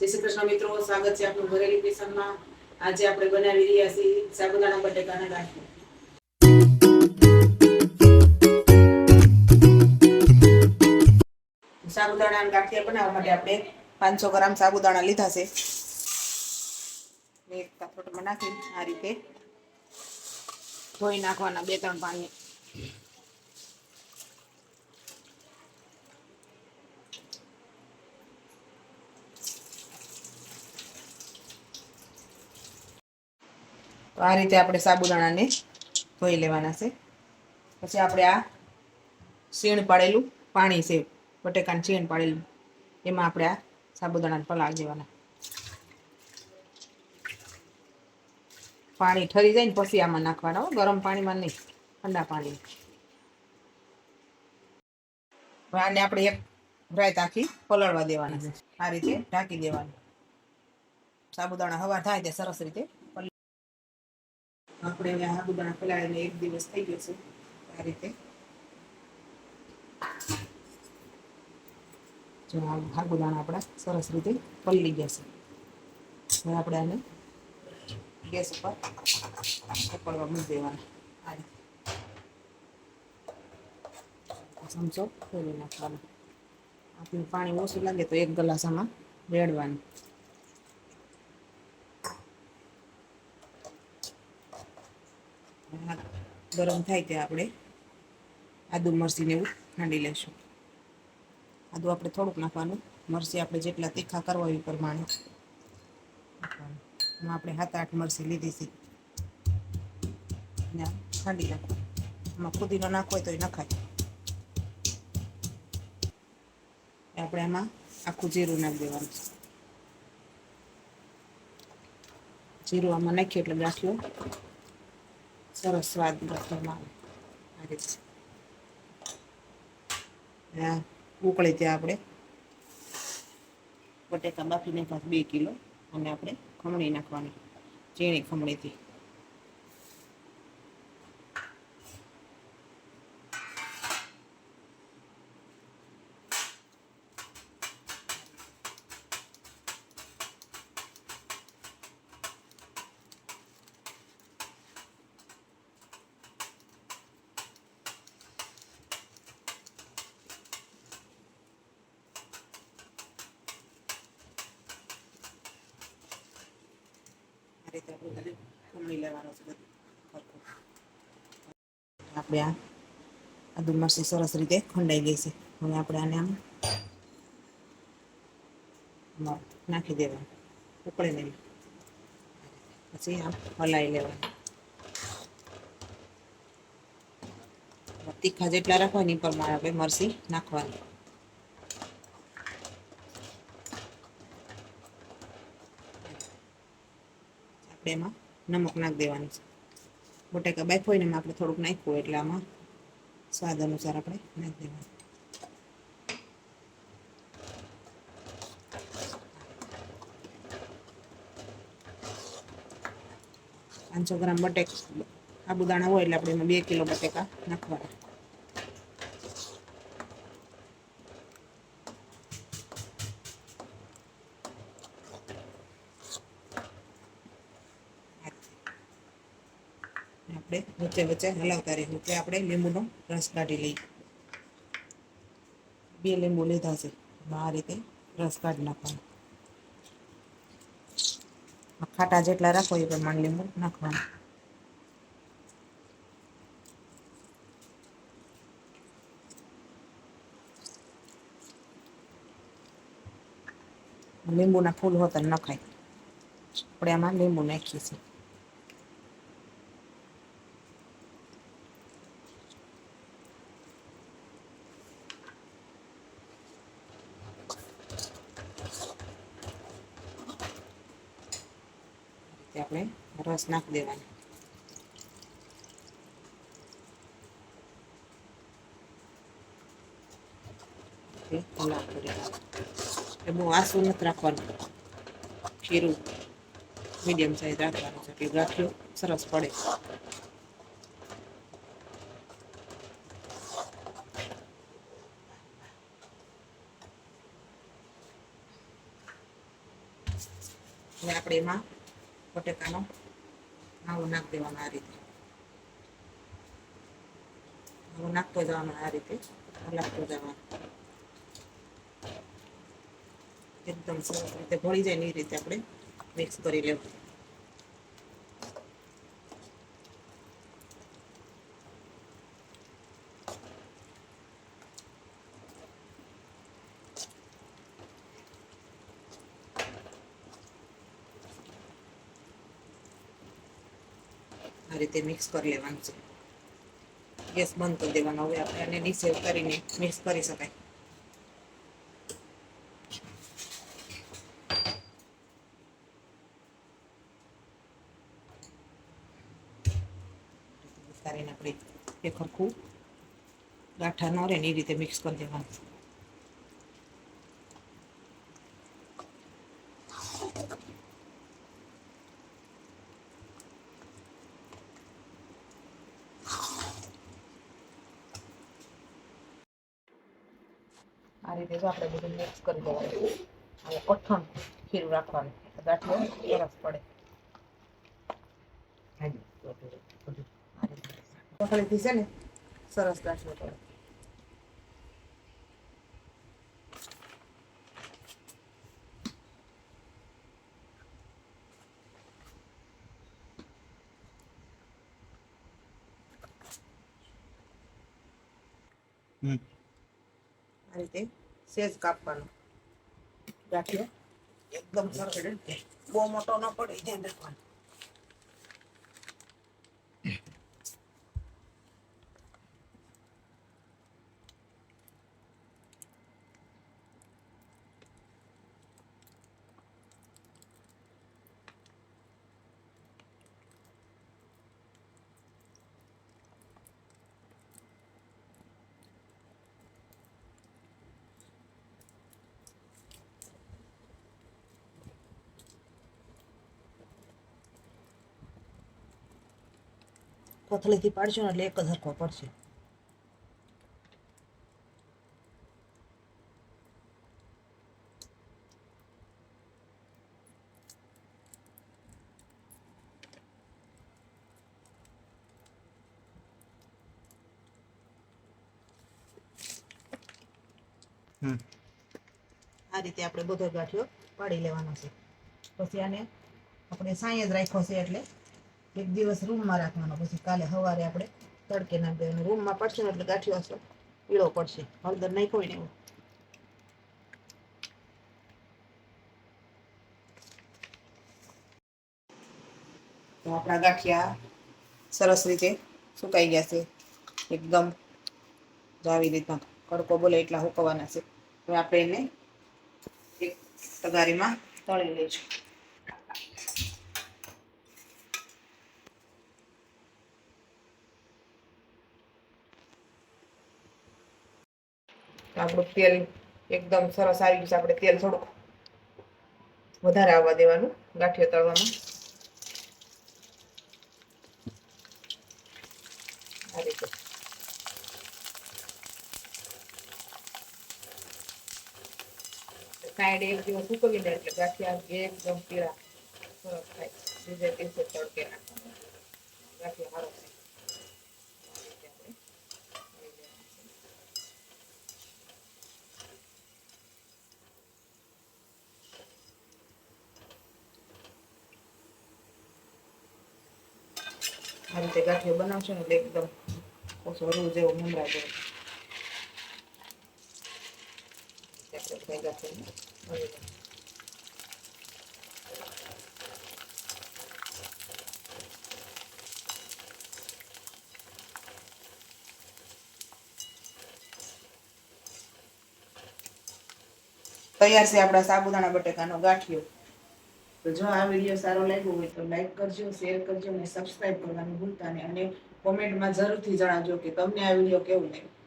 જય શ્રી કૃષ્ણ મિત્રો, સ્વાગત છે આપણું ઘરેલું કિચનમાં। આજે આપણે બનાવી રહ્યા છીએ સાબુદાણા બટેકાના ગાંઠિયા। સાબુદાણા ગાંઠિયા બનાવવા માટે આપણે 500 ગ્રામ સાબુદાણા લીધા છે। એક કટોરમાં નાખી આ રીતે ધોઈ નાખવાના 2-3 પાણી। તો આ રીતે આપણે સાબુદાણાને ધોઈ લેવાના છે। પછી આપણે આ સીણ પાડેલું પાણી છે, બટેકાનું સીણ પાડેલું, એમાં આપણે આ સાબુદાણાને પલાળી દેવાના। પાણી ઠરી જાય ને પછી આમાં નાખવાના, ગરમ પાણીમાં નહીં, ઠંડા પાણીમાં। આને આપણે એક રાત આખી પલળવા દેવાના છે। આ રીતે ઢાંકી દેવાનું। સાબુદાણા હવાર થાય તે સરસ રીતે આપણે સાબુદાણા પલાળીને 1 દિવસ થઈ ગયો છે। આ રીતે જો સાબુદાણા આપણા સરસ રીતે પલળી ગયા છે। હવે આપણે આને ગેસ ઉપર ઉકળવા મૂકી દેવાના। આ રીતે ચમચો ફેરવી નાખવાનો। આપણને પાણી ઓછું લાગે તો 1 ગ્લાસ આમાં રેડવાનું। ગરમ થાય ત્યાં આપણે આદુ મરચીને એવું ખાંડી લઈશું। આદુ આપણે થોડુંક નાખવાનું, મરચી આપણે જેટલા તીખા કરવા હોય એ પ્રમાણે નાખવાનું। આપણે 7-8 મરચી લીધી છે ને ખાંડી નાખવાનું। આમાં ફુદીનો નાખવો હોય તો એ નખાય। આપણે આમાં આખું જીરું નાખી દેવાનું છે। જીરું આમાં નાખીએ એટલે ગાંઠિયો સરસ સ્વાદ ગાંઠિયામાં આવે। આ રીતે ઉકળે ત્યાં આપણે બટેકા બાફી નાખ્યા 2 કિલો, અને આપણે ખમણી નાખવાની, ઝીણી ખમણીથી। આ રીતે આપણે ખમણી લેવાનું છે બધું સરખું। આપણે આ આદુ મરચી સરસ રીતે ખંડાઈ ગઈ છે। હવે આપણે આને આમ નાખી દેવાનું, ઉકળે નહીં, પછી આમ હલાવી લેવાનું। તીખા જેટલા રાખવા હોય એ પ્રમાણે આપણે મરચી નાખવાની। આપણે એમાં નમક નાખી દેવાનું છે। બટેકા બાફા હોય ને એમાં આપણે થોડુંક નાખ્યું હોય એટલે આમાં સ્વાદ અનુસાર આપણે નાખી દેવાનું। 500 ગ્રામ સાબુદાણા હોય એટલે આપણે એમાં 2 કિલો બટેકા નાખવાના। આપણે વચ્ચે વચ્ચે હલાવતા રહીશું કે આપણે લીંબુનો રસ કાઢી લઈએ। 2 લીંબુ લીધા છે, આ રીતે રસ કાઢી નાખવાનો। ખાટા જેટલા રાખો એ પ્રમાણે લીંબુ નાખવાનું। લીંબુના ફૂલ હોતા નખાય, આપણે આમાં લીંબુ નાખીએ છીએ। આપણે રસ નાખી દેવાનો। બહુ આસું નથી રાખવાનું, ખીરું મીડિયમ સાઈઝ રાખવાનું છે એટલે ગાંઠિયો સરસ પડે। હવે આપણે એમાં બટેકાનો માવો નાખી દેવાનો આ રીતે. માવો નાખતો જવાનો આ રીતે, હલાવતો જવાનો. એકદમ સરસ રીતે ભળી જાય ને એ રીતે આપણે મિક્સ કરી લેવું. આ રીતે મિક્સ કરી લેવાનું છે. ગેસ બંધ કરી દેવાનો. હવે આપણે આને નીચે કરીને મિક્સ કરી શકાય. ઉતારીને આપણે એ ખરખું ગાંઠા ન રહે ને એ રીતે મિક્સ કરી દેવાનું. આ રીતે જો આપણે બધું મિક્સ કરી દેવાનું. હવે કઠણ ખીરું રાખવાનું, ગાંઠિયો સરસ પડે. કોથળીથી છે ને સરસ ગાંઠિયો પડે. આ રીતે સેજ કાપવાનો ગાંઠિયો. એકદમ સરસ, બહુ મોટો ન પડે, ધ્યાન રાખવાનું. કોથળીથી પાડશો ને એટલે એક જ હરખો પડશે. આ રીતે આપણે બધો ગાંઠિયો પાડી લેવાનો છે. પછી આને આપણે સાંય જ રાખ્યો છે એટલે એક દિવસ રૂમમાં રાખવાનો. પછી કાલે સવારે આપણે તડકે નાખી દેવાનો. રૂમમાં પડશે ને એટલે ગાંઠિયો પીળો પડશે. હળદર નાખ્યો ને એવું. તો આપણા ગાંઠિયા સરસ રીતે સુકાઈ ગયા છે. એકદમ આવી રીતના કડકો બોલે એટલા હુકવવાના છે. હવે આપણે એને એક તગારીમાં તળી લઈશું. આપણું તેલ એકદમ સરસ આવી ગયું છે. આપણે તેલ થોડુંક વધારે આવવા દેવાનું ગાંઠિયા તળવામાં. આ રીતે સાઈડ એક દિવસ સુકવી દે એટલે ગાંઠિયા એકદમ પીળા સરસ થાય. બીજે દિવસે તડકે નાખવાનું ગાંઠિયા સારો થાય. આ રીતે ગાંઠિયો બનાવશો ને એટલે એકદમ ઓછો રૂ જેવો મમરા જેવો. તૈયાર છે આપણા સાબુદાણા બટેકાનો ગાંઠિયો. તો જો આ વિડીયો સારો લાગ્યો હોય તો લાઈક કરજો, શેર કરજો અને સબસ્ક્રાઇબ કરવાનું ભૂલતા નહીં. અને કોમેન્ટમાં જરૂરથી જણાવજો કે તમને આ વિડીયો કેવું લાગ્યું.